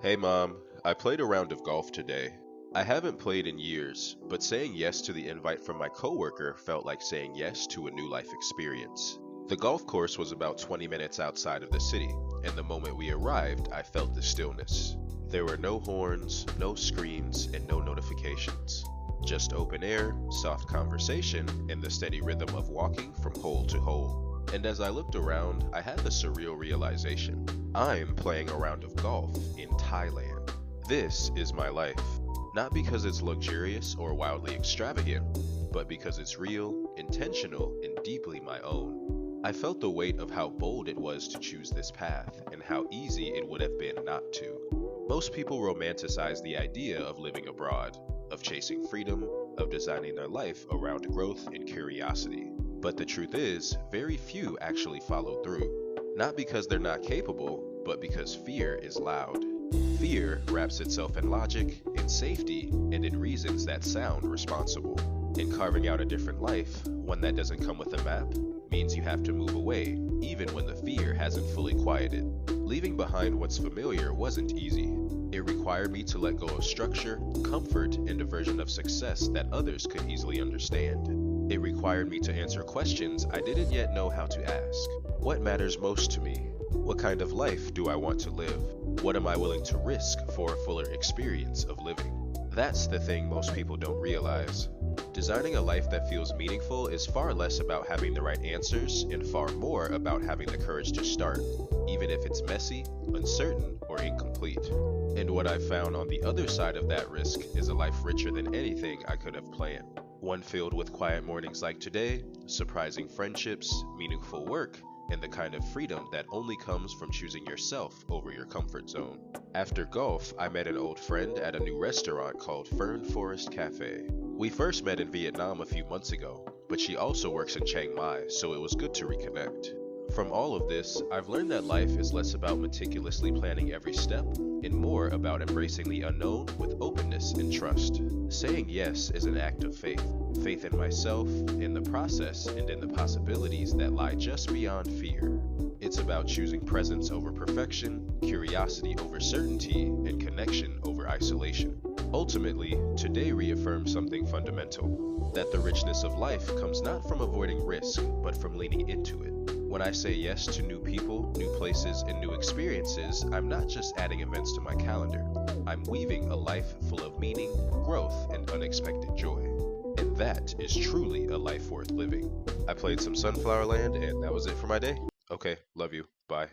Hey mom, I played a round of golf today. I haven't played in years, but saying yes to the invite from my coworker felt like saying yes to a new life experience. The golf course was about 20 minutes outside of the city, and the moment we arrived, I felt the stillness. There were no horns, no screens, and no notifications. Just open air, soft conversation, and the steady rhythm of walking from hole to hole. And as I looked around, I had the surreal realization. I'm playing a round of golf in Thailand. This is my life. Not because it's luxurious or wildly extravagant, but because it's real, intentional, and deeply my own. I felt the weight of how bold it was to choose this path, and how easy it would have been not to. Most people romanticize the idea of living abroad, of chasing freedom, of designing their life around growth and curiosity. But the truth is, very few actually follow through. Not because they're not capable, but because fear is loud. Fear wraps itself in logic, in safety, and in reasons that sound responsible. And carving out a different life, one that doesn't come with a map, means you have to move away, even when the fear hasn't fully quieted. Leaving behind what's familiar wasn't easy. It required me to let go of structure, comfort, and a version of success that others could easily understand. It required me to answer questions I didn't yet know how to ask. What matters most to me? What kind of life do I want to live? What am I willing to risk for a fuller experience of living? That's the thing most people don't realize. Designing a life that feels meaningful is far less about having the right answers and far more about having the courage to start, even if it's messy, uncertain, or incomplete. And what I've found on the other side of that risk is a life richer than anything I could have planned. One filled with quiet mornings like today, surprising friendships, meaningful work, and the kind of freedom that only comes from choosing yourself over your comfort zone. After golf, I met an old friend at a new restaurant called Fern Forest Cafe. We first met in Vietnam a few months ago, but she also works in Chiang Mai, so it was good to reconnect. From all of this, I've learned that life is less about meticulously planning every step and more about embracing the unknown with openness and trust. Saying yes is an act of faith. Faith in myself, in the process, and in the possibilities that lie just beyond fear. It's about choosing presence over perfection, curiosity over certainty, and connection over isolation. Ultimately, today reaffirms something fundamental, that the richness of life comes not from avoiding risk, but from leaning into it. When I say yes to new people, new places, and new experiences, I'm not just adding events to my calendar. I'm weaving a life full of meaning, growth, and unexpected joy. And that is truly a life worth living. I played some Sunflower Land, and that was it for my day. Okay, love you. Bye.